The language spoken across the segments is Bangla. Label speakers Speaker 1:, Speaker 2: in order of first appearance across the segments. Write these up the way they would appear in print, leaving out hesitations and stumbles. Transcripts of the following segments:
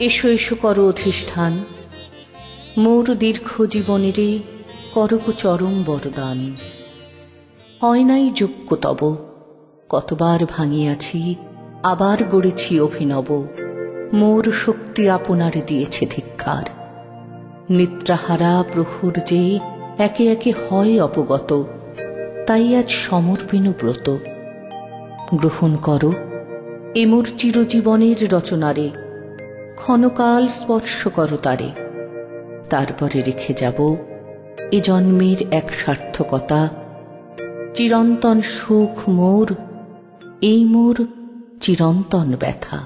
Speaker 1: এসো এসো করো অধিষ্ঠান, মোর দীর্ঘ জীবনেরে করক চরম বরদান। হয় নাই যোগ্য তব, কতবার ভাঙিয়াছি, আবার গড়েছি অভিনব। মোর শক্তি আপনারে দিয়েছে ধিক্কার। নিদ্রাহারা প্রহর যে একে একে হয় অপগত, তাই আজ সমর্পিন ব্রত। গ্রহণ করো এ মোর চিরজীবনের রচনারে, ক্ষণকাল স্পর্শ করো তারে। তারপরে রেখে যাব এ জন্মের এক সার্থকতা, চিরন্তন সুখ মোর, এই মোর চিরন্তন ব্যথা।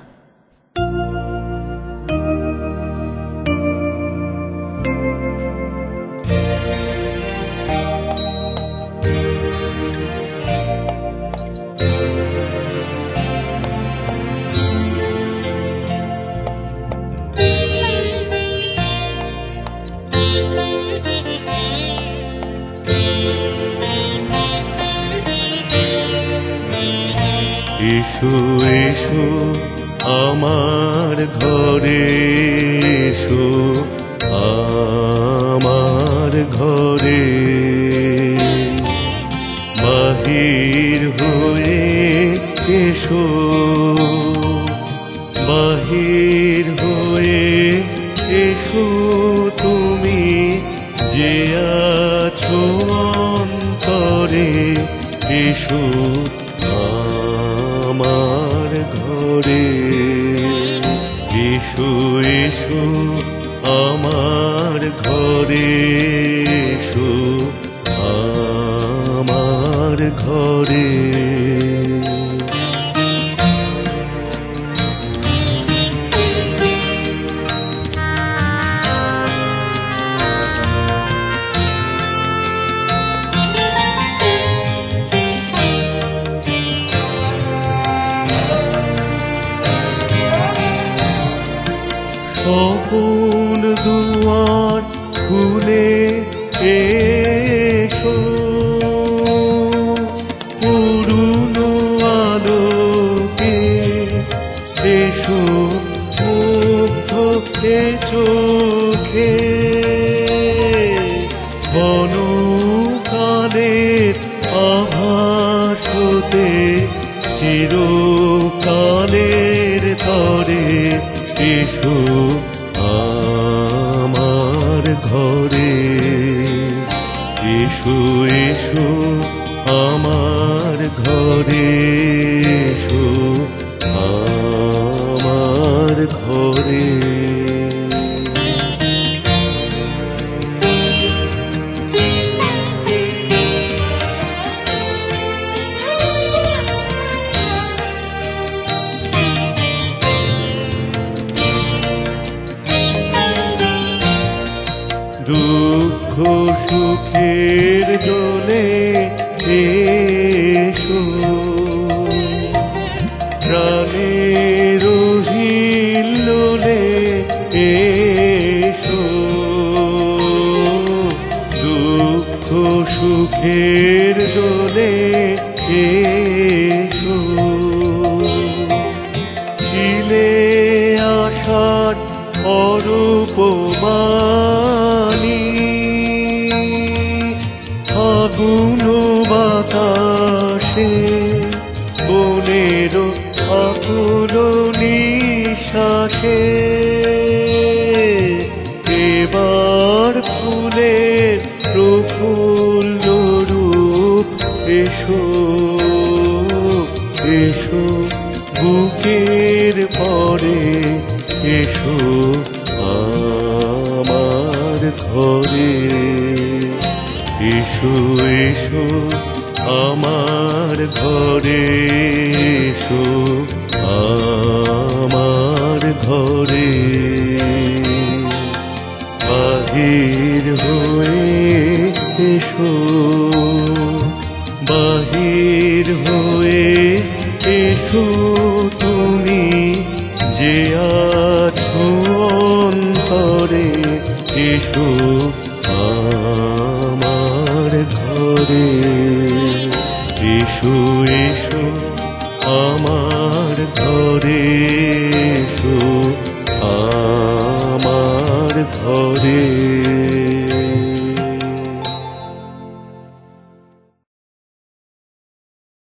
Speaker 2: এসো এসো আমার ঘরে, এসো আমার ঘরে। বাহির হয়ে এসো, বাহির হয়ে এসো তুমি যে আছো অন্তরে। এসো আমার ঘরে, এসো এসো আমার ঘরে, এসো আমার ঘরে। স্বপন দুয়ার খুলে এসো, অরুণ আলোকে এসো, মুগ্ধ এ চোখে। ক্ষণকালের আভাস হতে চিরকালের তরে। এসো আমার ঘরে, এসো এসো আমার ঘরে, এসো আমার ঘরে। দুঃখ সুখের দোলে এসো, প্রাণের হিল্লোলে এসো। দুঃখ সুখের দোলে এসো, ছিলে আশার অরূপ ফাগুন বাতাসে বনের আকুল নিঃশ্বাসে। এবার ফুলের প্রফুল্ল রূপ এসো, এসো বুকের পরে। এসো আমার ঘরে, এসো এসো আমার ঘরে, এসো আমার ঘরে। বাহির হয়ে এসো, বাহির হয়ে এসো তুমি যে আছো অন্তরে। এসো আমার ঘরে, এসো এসো আমার ঘরে, এসো আমার ঘরে।